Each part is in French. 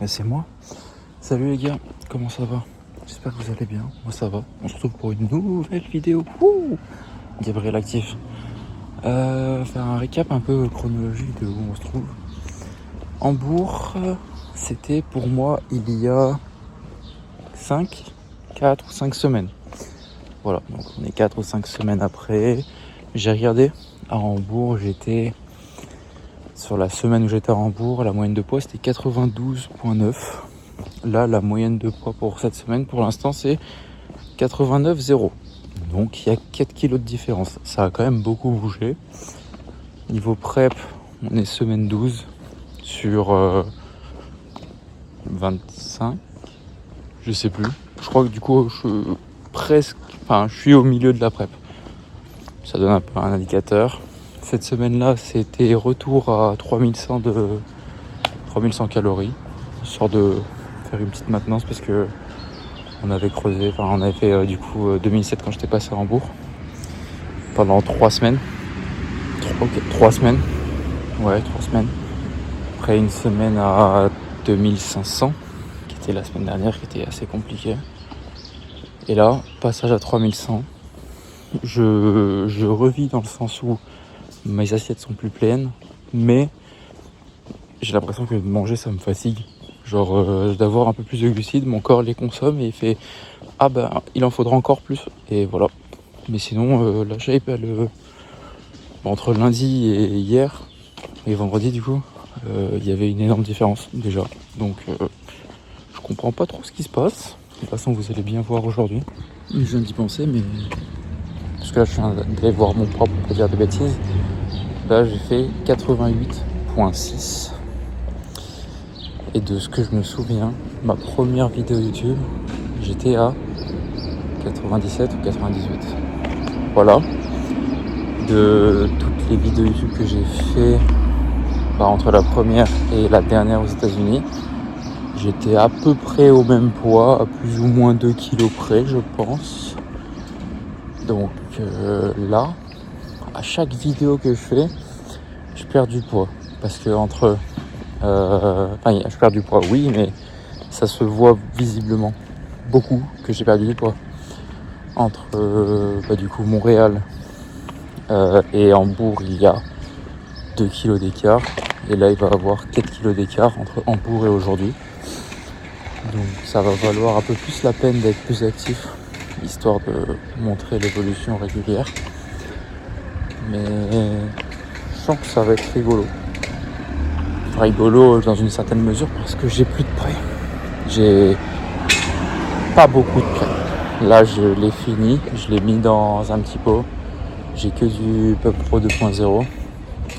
Mais c'est moi. Salut les gars, comment ça va? J'espère que vous allez bien. Moi ça va. On se retrouve pour une nouvelle vidéo. Wouh, Gabriel actif. Faire un récap un peu chronologique de où on se trouve. Hambourg, c'était pour moi il y a 4 ou 5 semaines. Voilà, donc on est 4 ou 5 semaines après. J'ai regardé à Hambourg, j'étais sur la semaine où j'étais à Hambourg, la moyenne de poids c'était 92,9. Là, la moyenne de poids pour cette semaine, pour l'instant, c'est 89,0. Donc, il y a 4 kilos de différence. Ça a quand même beaucoup bougé. Niveau prep, on est semaine 12 sur 25. Je sais plus. Je crois que du coup, je suis au milieu de la prep. Ça donne un peu un indicateur. Cette semaine-là, c'était retour à 3100 calories. Histoire de faire une petite maintenance parce que on avait creusé, on avait fait 2007 quand j'étais passé à Hambourg pendant 3 semaines. 3 semaines. Ouais, 3 semaines. Après une semaine à 2500 qui était la semaine dernière, qui était assez compliquée. Et là, passage à 3100. Je revis dans le sens où mes assiettes sont plus pleines, mais j'ai l'impression que de manger ça me fatigue. Genre d'avoir un peu plus de glucides, mon corps les consomme et il fait il en faudra encore plus. Et voilà. Mais sinon la shape entre lundi et hier et vendredi du coup il y avait une énorme différence déjà. Donc je comprends pas trop ce qui se passe. De toute façon vous allez bien voir aujourd'hui. Je viens d'y penser mais parce que là je viens d'aller voir mon propre pour pas dire de bêtises. Là j'ai fait 88,6. Et de ce que je me souviens, ma première vidéo YouTube, j'étais à 97 ou 98. Voilà. De toutes les vidéos YouTube que j'ai fait entre la première et la dernière aux États-Unis, j'étais à peu près au même poids, à plus ou moins 2 kilos près, je pense. Donc là, à chaque vidéo que je fais, je perds du poids. Parce que je perds du poids, oui, mais ça se voit visiblement beaucoup que j'ai perdu du poids. Entre Montréal et Hambourg, il y a 2 kilos d'écart. Et là, il va y avoir 4 kilos d'écart entre Hambourg et aujourd'hui. Donc ça va valoir un peu plus la peine d'être plus actif, histoire de montrer l'évolution régulière. Mais je sens que ça va être rigolo. Rigolo dans une certaine mesure parce que j'ai plus de prêt. J'ai pas beaucoup de prêt. Là je l'ai fini, je l'ai mis dans un petit pot. J'ai que du Pub Pro 2.0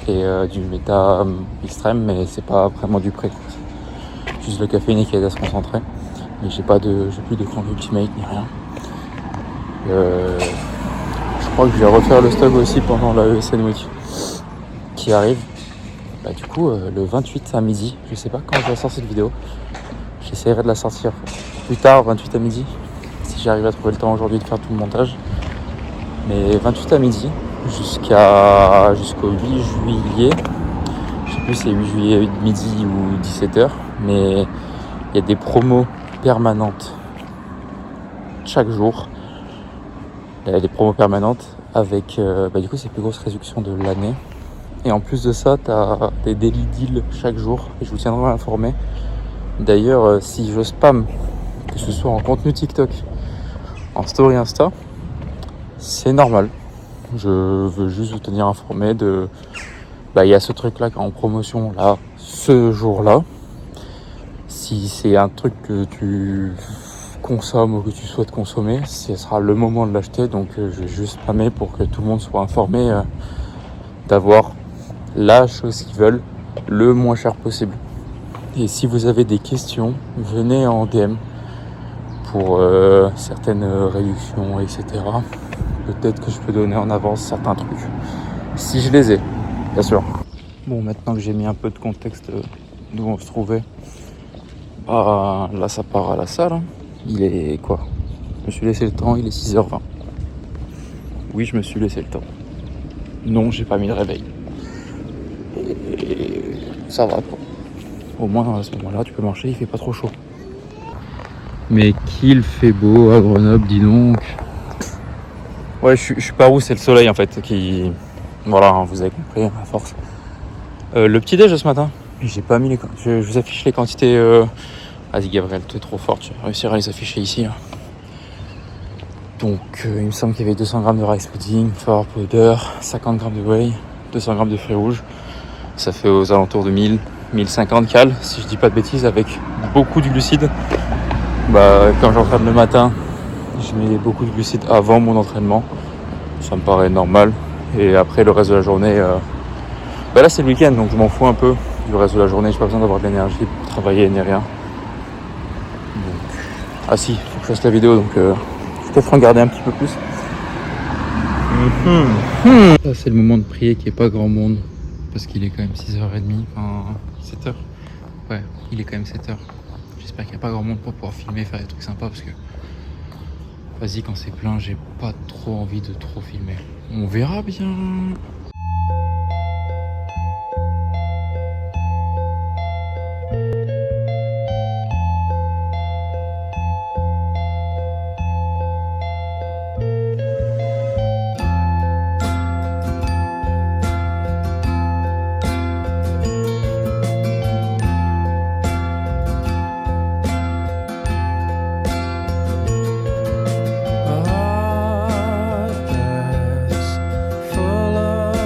et du Meta Extrême, mais c'est pas vraiment du prêt. Juste le caféine qui aide à se concentrer. Mais j'ai plus de crank Ultimate ni rien. Je crois que je vais refaire le stock aussi pendant la ESN Week qui arrive. Le 28 à midi, je sais pas quand je vais sortir cette vidéo. J'essaierai de la sortir plus tard, 28 à midi, si j'arrive à trouver le temps aujourd'hui de faire tout le montage. Mais 28 à midi, jusqu'au 8 juillet, je sais plus si c'est 8 juillet midi ou 17h, mais il y a des promos permanentes chaque jour. Il y a des promos permanentes avec c'est les plus grosses réductions de l'année. Et en plus de ça, tu as des daily deals chaque jour et je vous tiendrai informé. D'ailleurs, si je spam, que ce soit en contenu TikTok, en story Insta, c'est normal. Je veux juste vous tenir informé de... il y a ce truc-là qui est en promotion, là, ce jour-là. Si c'est un truc que tu consommes ou que tu souhaites consommer, ce sera le moment de l'acheter. Donc, je vais juste spammer pour que tout le monde soit informé d'avoir la chose qu'ils veulent le moins cher possible. Et si vous avez des questions, venez en DM pour certaines réductions, etc. Peut-être que je peux donner en avance certains trucs, si je les ai, bien sûr. Bon, maintenant que j'ai mis un peu de contexte d'où on se trouvait, là ça part à la salle. Il est quoi? Je me suis laissé le temps, il est 6h20. Oui, je me suis laissé le temps. Non, j'ai pas mis le réveil. Et ça va quoi. Au moins à ce moment-là, tu peux marcher, il fait pas trop chaud. Mais qu'il fait beau à Grenoble, dis donc. Ouais, je suis pas où, c'est le soleil en fait qui... Voilà, hein, vous avez compris, à force. Le petit déj ce matin, j'ai pas mis les... Je vous affiche les quantités... Vas-y Gabriel, tu es trop forte, tu vas réussir à les afficher ici. Là. Donc il me semble qu'il y avait 200 g de rice pudding, flour powder, 50 g de whey, 200 g de fruits rouges. Ça fait aux alentours de 1050 cal, si je dis pas de bêtises, avec beaucoup de glucides. Quand j'entraîne le matin, je mets beaucoup de glucides avant mon entraînement. Ça me paraît normal. Et après le reste de la journée, là c'est le week-end, donc je m'en fous un peu du reste de la journée. J'ai pas besoin d'avoir de l'énergie pour travailler ni rien. Donc... Ah si, faut que je fasse la vidéo, donc je vais peut-être regarder un petit peu plus. Là c'est le moment de prier qu'il n'y ait pas grand monde. Parce qu'il est quand même 6h30, enfin 7h. Ouais, il est quand même 7h. J'espère qu'il n'y a pas grand monde pour pouvoir filmer, faire des trucs sympas parce que... Vas-y, quand c'est plein, j'ai pas trop envie de trop filmer. On verra bien. Full of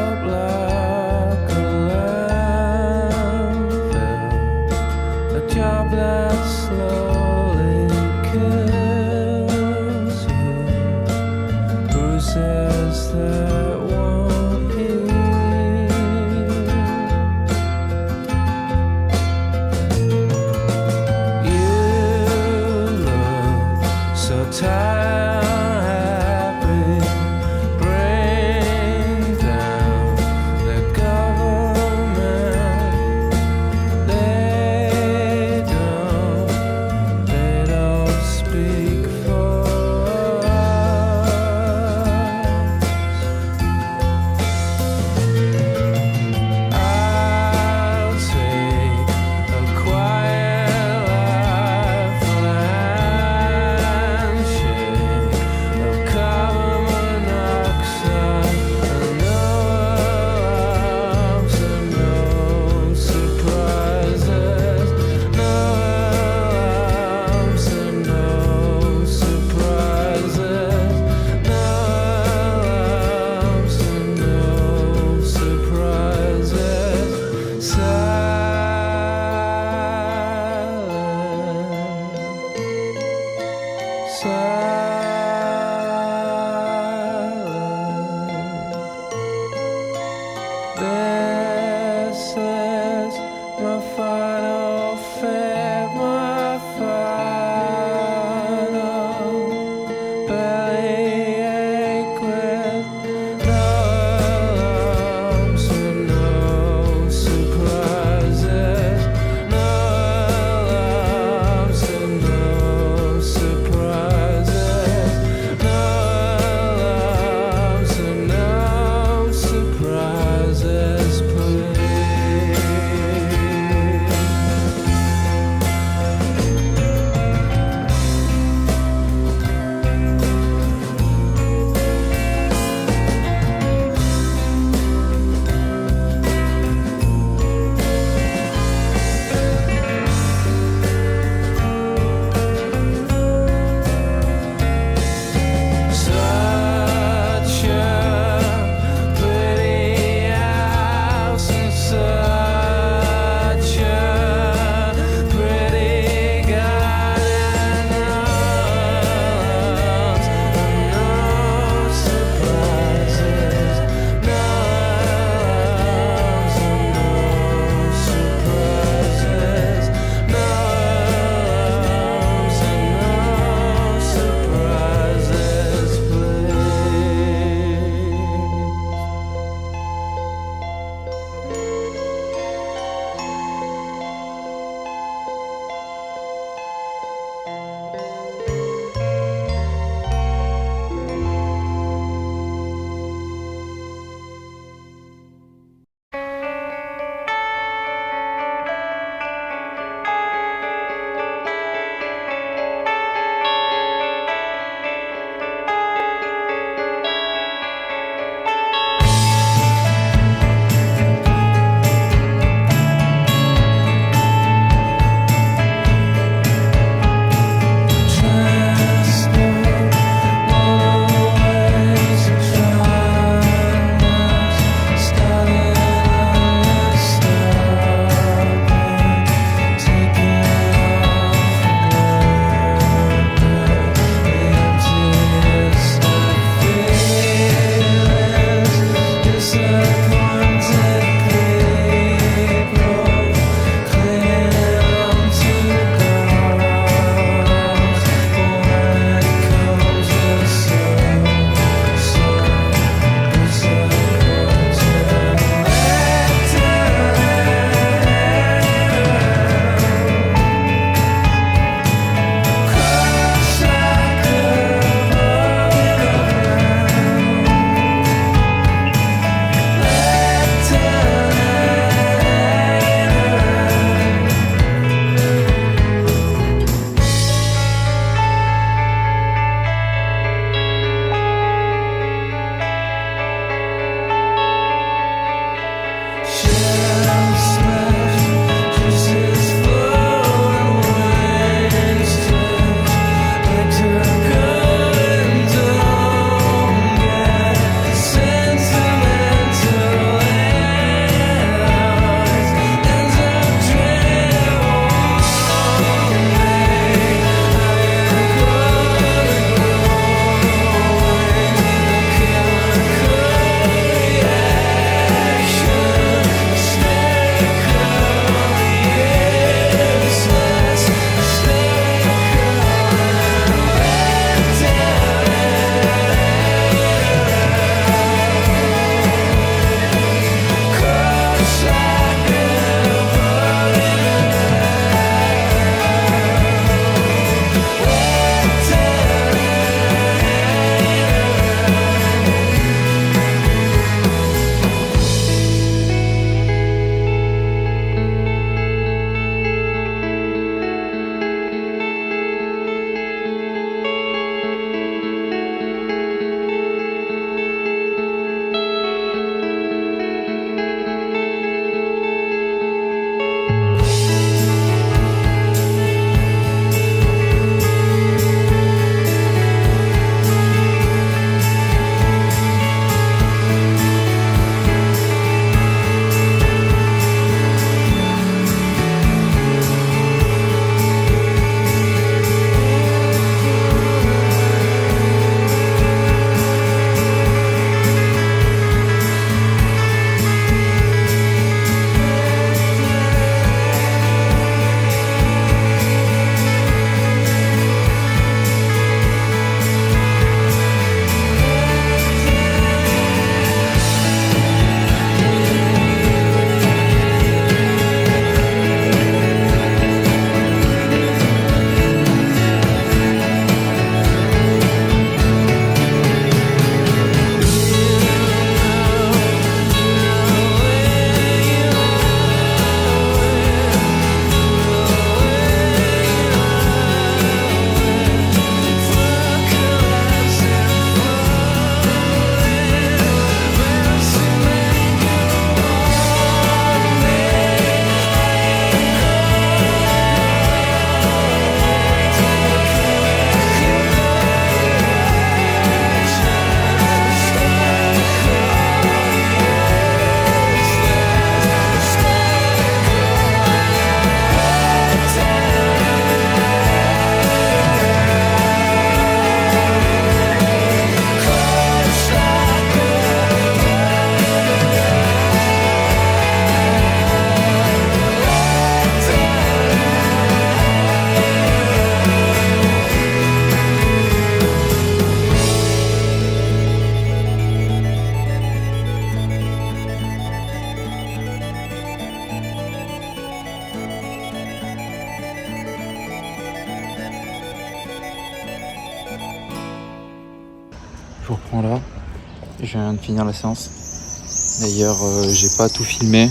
Je reprends là. Je viens de finir la séance. D'ailleurs, j'ai pas tout filmé.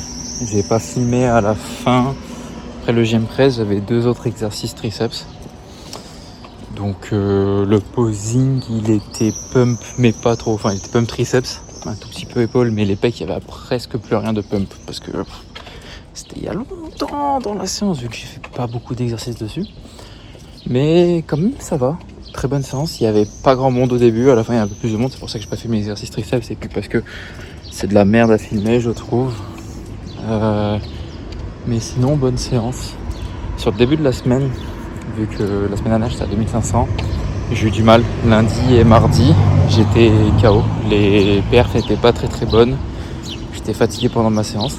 J'ai pas filmé à la fin. Après le GM press, j'avais 2 autres exercices triceps. Donc le posing, il était pump, mais pas trop. Enfin, il était pump triceps, un tout petit peu épaule, mais les pecs, il y avait presque plus rien de pump parce que c'était il y a longtemps dans la séance, vu que j'ai fait pas beaucoup d'exercices dessus. Mais quand même, ça va. Très bonne séance. Il n'y avait pas grand monde au début. À la fin, il y a un peu plus de monde. C'est pour ça que j'ai pas fait mes exercices triceps. Et puis parce que c'est de la merde à filmer, je trouve. Mais sinon, bonne séance. Sur le début de la semaine, vu que la semaine dernière, j'étais à 2500, j'ai eu du mal. Lundi et mardi, j'étais KO. Les perfs n'étaient pas très très bonnes. J'étais fatigué pendant ma séance.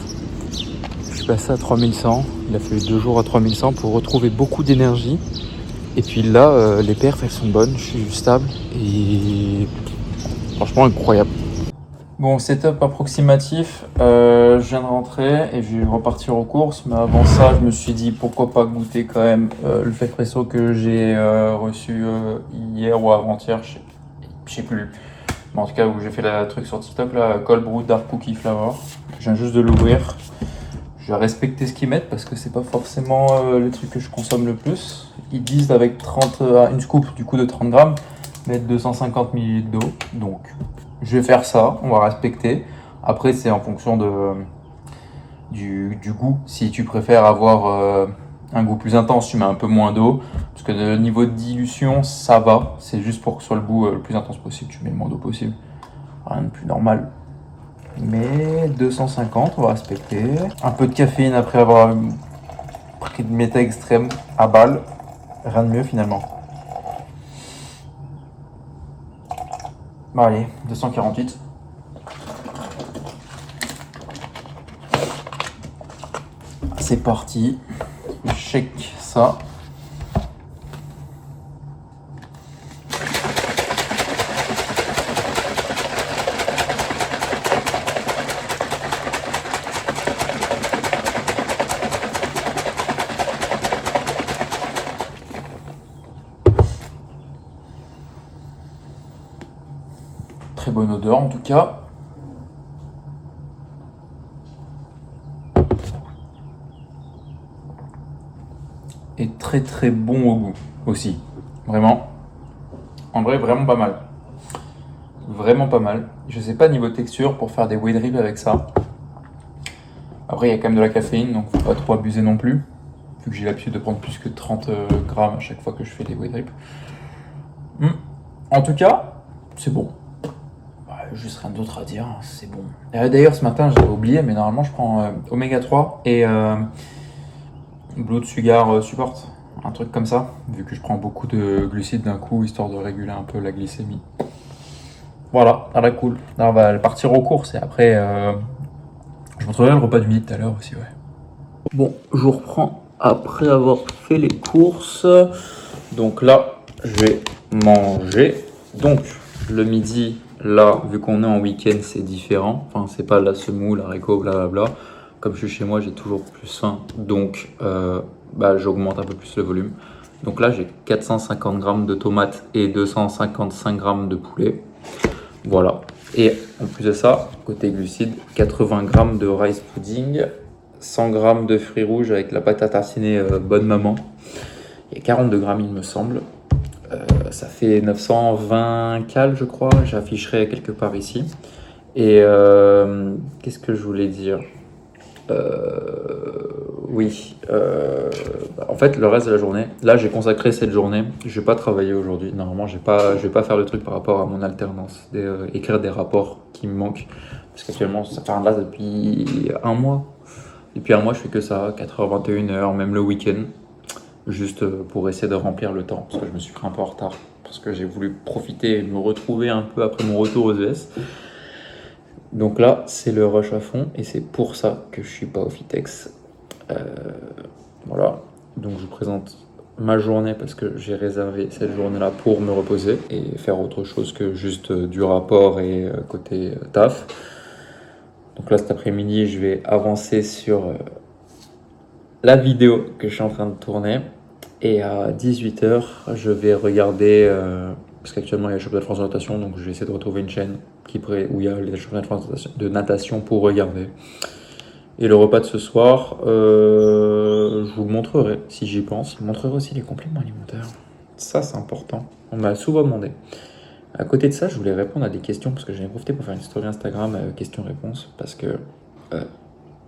Je suis passé à 3100. Il a fallu 2 jours à 3100 pour retrouver beaucoup d'énergie. Et puis là, les perfs, elles sont bonnes, je suis stable et franchement incroyable. Bon, setup approximatif, je viens de rentrer et je vais repartir aux courses. Mais avant ça, je me suis dit pourquoi pas goûter quand même le fait presso que j'ai reçu hier ou avant-hier, je sais plus. Mais en tout cas, où j'ai fait le truc sur TikTok, là, Cold Brew Dark Cookie Flavor. Je viens juste de l'ouvrir. Je vais respecter ce qu'ils mettent parce que c'est pas forcément les trucs que je consomme le plus. Ils disent avec une scoop du coup de 30 grammes, mettre 250 ml d'eau. Donc je vais faire ça, on va respecter. Après c'est en fonction du goût. Si tu préfères avoir un goût plus intense, tu mets un peu moins d'eau. Parce que le niveau de dilution, ça va. C'est juste pour que ce soit le goût le plus intense possible, tu mets le moins d'eau possible. Rien de plus normal. Mais 250, on va respecter. Un peu de caféine après avoir pris de méta extrême à balle. Rien de mieux finalement. Bon allez, 248. C'est parti. Je shake ça. bonne odeur en tout cas. Et très très bon au goût aussi. Vraiment. En vrai, vraiment pas mal. Vraiment pas mal. Je sais pas niveau texture pour faire des whey drip avec ça. Après, il y a quand même de la caféine, donc faut pas trop abuser non plus. Vu que j'ai l'habitude de prendre plus que 30 grammes à chaque fois que je fais des whey drip. En tout cas, c'est bon. Juste rien d'autre à dire, c'est bon. D'ailleurs, ce matin, j'avais oublié, mais normalement, je prends Oméga 3 et Blood Sugar Support. Un truc comme ça, vu que je prends beaucoup de glucides d'un coup, histoire de réguler un peu la glycémie. Voilà, ça va cool. Là, on va partir aux courses et après, je vous retrouverai le repas du midi tout à l'heure aussi, ouais. Bon, je vous reprends après avoir fait les courses. Donc là, je vais manger. Donc, le midi, là, vu qu'on est en week-end, c'est différent. Enfin, c'est pas la semoule, haricot, blablabla. Comme je suis chez moi, j'ai toujours plus faim. Donc, j'augmente un peu plus le volume. Donc là, j'ai 450 grammes de tomates et 255 grammes de poulet. Voilà. Et en plus de ça, côté glucides, 80 grammes de rice pudding, 100 grammes de fruits rouges avec la pâte à tartiner Bonne Maman. Il y a 42 grammes, il me semble. Ça fait 920 cales, je crois. J'afficherai quelque part ici. Et qu'est-ce que je voulais dire? Oui. En fait, le reste de la journée, là, j'ai consacré cette journée. Je vais pas travailler aujourd'hui. Normalement, je vais pas faire le truc par rapport à mon alternance, écrire des rapports qui me manquent. Parce qu'actuellement, ça fait là depuis un mois. Depuis un mois, je fais que ça, 4h, 21h, même le week-end. Juste pour essayer de remplir le temps, parce que je me suis pris un peu en retard, parce que j'ai voulu profiter et me retrouver un peu après mon retour aux ES. Donc là, c'est le rush à fond, et c'est pour ça que je suis pas au Fitex. Voilà, donc je vous présente ma journée, parce que j'ai réservé cette journée-là pour me reposer, et faire autre chose que juste du rapport et côté taf. Donc là, cet après-midi, je vais avancer sur la vidéo que je suis en train de tourner. Et à 18h, je vais regarder, parce qu'actuellement il y a le championnat de France de natation, donc je vais essayer de retrouver une chaîne où il y a les championnats de France de natation pour regarder. Et le repas de ce soir, je vous le montrerai si j'y pense. Je vous montrerai aussi les compléments alimentaires. Ça, c'est important. On m'a souvent demandé. À côté de ça, je voulais répondre à des questions, parce que j'en ai profité pour faire une story Instagram questions-réponses, parce que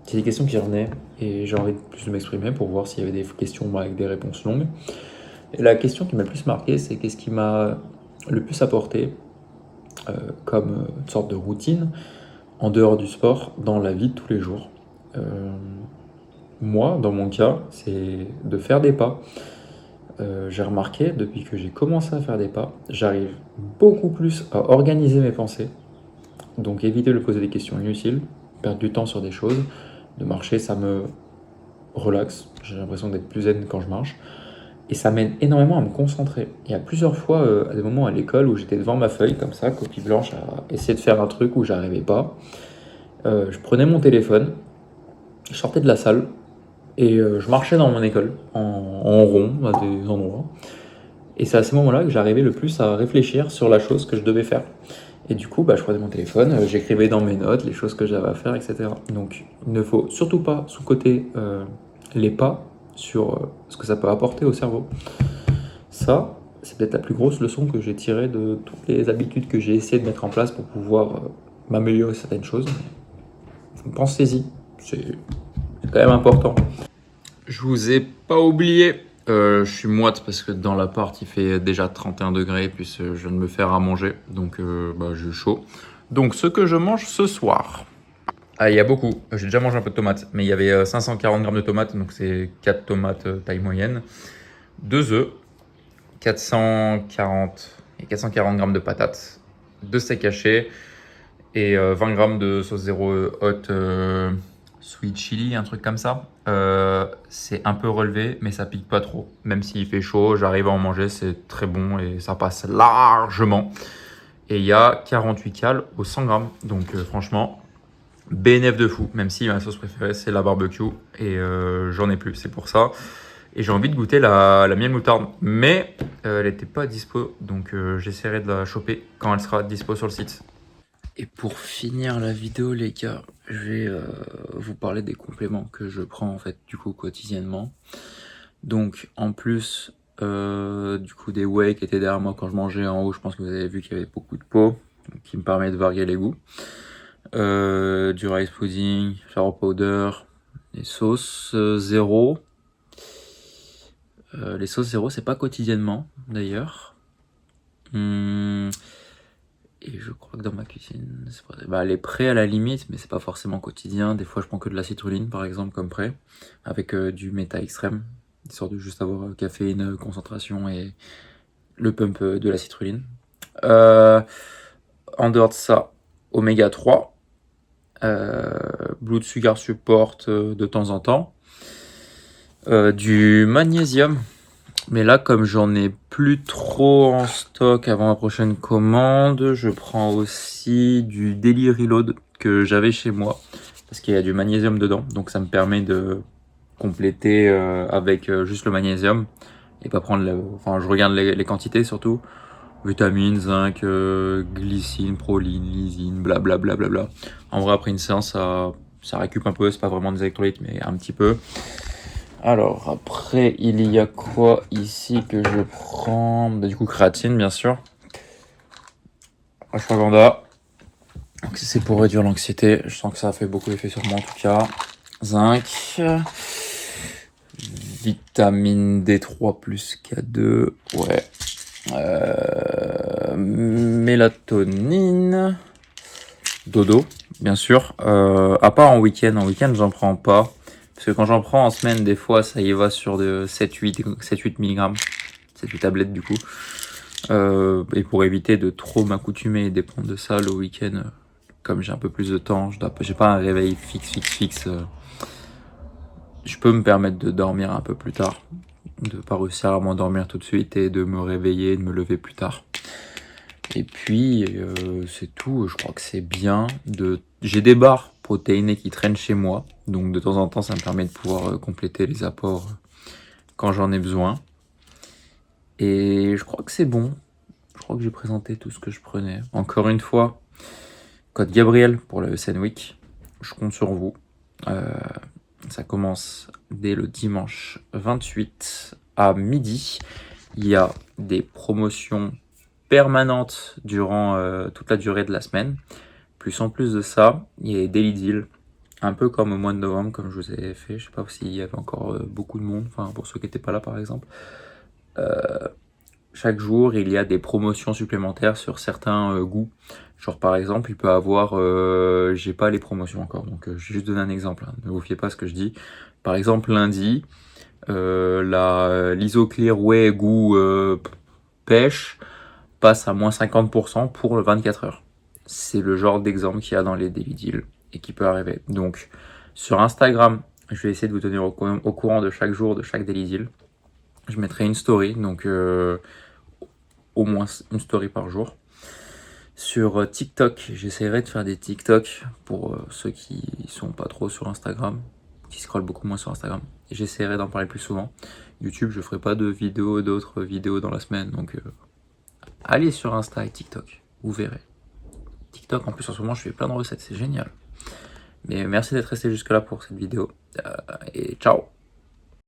c'est des questions qui revenaient et j'ai envie de plus de m'exprimer pour voir s'il y avait des questions avec des réponses longues. Et la question qui m'a le plus marqué, c'est qu'est-ce qui m'a le plus apporté comme une sorte de routine en dehors du sport dans la vie de tous les jours. Moi, dans mon cas, c'est de faire des pas. J'ai remarqué, depuis que j'ai commencé à faire des pas, j'arrive beaucoup plus à organiser mes pensées. Donc éviter de poser des questions inutiles, perdre du temps sur des choses. De marcher, ça me relaxe. J'ai l'impression d'être plus zen quand je marche. Et ça m'aide énormément à me concentrer. Il y a plusieurs fois, à des moments à l'école, où j'étais devant ma feuille, comme ça, copie blanche, à essayer de faire un truc où j'arrivais pas. Je prenais mon téléphone, je sortais de la salle, et je marchais dans mon école, en rond, à des endroits. Et c'est à ces moments-là que j'arrivais le plus à réfléchir sur la chose que je devais faire. Et du coup, je prenais mon téléphone, j'écrivais dans mes notes les choses que j'avais à faire, etc. Donc, il ne faut surtout pas sous-coter les pas sur ce que ça peut apporter au cerveau. Ça, c'est peut-être la plus grosse leçon que j'ai tirée de toutes les habitudes que j'ai essayé de mettre en place pour pouvoir m'améliorer certaines choses. Pensez-y, c'est quand même important. Je vous ai pas oublié. Je suis moite parce que dans l'appart il fait déjà 31 degrés, puis je viens de me faire à manger, donc j'ai chaud. Donc ce que je mange ce soir, il y a beaucoup, j'ai déjà mangé un peu de tomates, mais il y avait 540 grammes de tomates, donc c'est 4 tomates taille moyenne, 2 œufs, 440 grammes de patates, 2 steaks hachés et 20 grammes de sauce zéro hot sweet chili, un truc comme ça. C'est un peu relevé, mais ça pique pas trop. Même s'il fait chaud, j'arrive à en manger, c'est très bon et ça passe largement. Et il y a 48 cales au 100 grammes. Donc franchement, bénéf de fou. Même si ma sauce préférée, c'est la barbecue. Et j'en ai plus, c'est pour ça. Et j'ai envie de goûter la miel moutarde. Mais elle n'était pas dispo. Donc j'essaierai de la choper quand elle sera dispo sur le site. Et pour finir la vidéo, les gars, je vais vous parler des compléments que je prends en fait du coup quotidiennement. Donc en plus du coup des whey qui étaient derrière moi quand je mangeais en haut, je pense que vous avez vu qu'il y avait beaucoup de peau, qui me permet de varier les goûts. Du rice pudding, flour powder, les sauces zéro. Les sauces zéro, c'est pas quotidiennement d'ailleurs. Et je crois que dans ma cuisine, les prêts à la limite, mais c'est pas forcément quotidien. Des fois, je prends que de la citrulline, par exemple, comme prêt, avec du méta extrême, histoire de juste avoir caféine, concentration et le pump de la citrulline. En dehors de ça, oméga 3, blood sugar support de temps en temps, du magnésium. Mais là, comme j'en ai plus trop en stock avant la prochaine commande, je prends aussi du Daily Reload que j'avais chez moi, parce qu'il y a du magnésium dedans, donc ça me permet de compléter avec juste le magnésium, et pas prendre je regarde les quantités surtout, vitamines, zinc, glycine, proline, lysine, blablabla. En vrai, après une séance, ça récup un peu, c'est pas vraiment des électrolytes, mais un petit peu. Alors, après, il y a quoi ici que je prends? Du coup, créatine, bien sûr. Ashwagandha. Donc, c'est pour réduire l'anxiété. Je sens que ça a fait beaucoup d'effet sur moi, en tout cas. Zinc. Vitamine D3 plus K2. Ouais. Mélatonine. Dodo, bien sûr. À part en week-end. En week-end, j'en prends pas. Parce que quand j'en prends en semaine, des fois, ça y va sur de 7-8 mg. 7-8 tablettes, du coup. Et pour éviter de trop m'accoutumer et dépendre de ça le week-end, comme j'ai un peu plus de temps, j'ai pas un réveil fixe. Je peux me permettre de dormir un peu plus tard. De pas réussir à m'endormir tout de suite et de me réveiller, de me lever plus tard. Et puis, c'est tout. Je crois que c'est bien. J'ai des barres protéinées qui traînent chez moi. Donc, de temps en temps, ça me permet de pouvoir compléter les apports quand j'en ai besoin. Et je crois que c'est bon. Je crois que j'ai présenté tout ce que je prenais. Encore une fois, code Gabriel pour le SN Week. Je compte sur vous. Ça commence dès le dimanche 28 à midi. Il y a des promotions permanente durant toute la durée de la semaine. Plus en plus de ça, il y a des daily deals, un peu comme au mois de novembre, comme je vous ai fait. Je sais pas s'il y avait encore beaucoup de monde, enfin pour ceux qui n'étaient pas là par exemple. Chaque jour, il y a des promotions supplémentaires sur certains goûts. Genre par exemple, il peut avoir, j'ai pas les promotions encore, donc je vais juste donner un exemple. Hein. Ne vous fiez pas à ce que je dis. Par exemple, lundi, l'Isoclear Whey goût pêche passe à moins 50% pour le 24 heures. C'est le genre d'exemple qu'il y a dans les daily deals et qui peut arriver. Donc, sur Instagram, je vais essayer de vous tenir au courant de chaque jour, de chaque daily deal. Je mettrai une story, donc au moins une story par jour. Sur TikTok, j'essaierai de faire des TikTok pour ceux qui sont pas trop sur Instagram, qui scrollent beaucoup moins sur Instagram. Et j'essaierai d'en parler plus souvent. YouTube, je ferai pas d'autres vidéos dans la semaine, donc allez sur Insta et TikTok, vous verrez. TikTok, en plus, en ce moment, je fais plein de recettes, c'est génial. Mais merci d'être resté jusque là pour cette vidéo. Et ciao!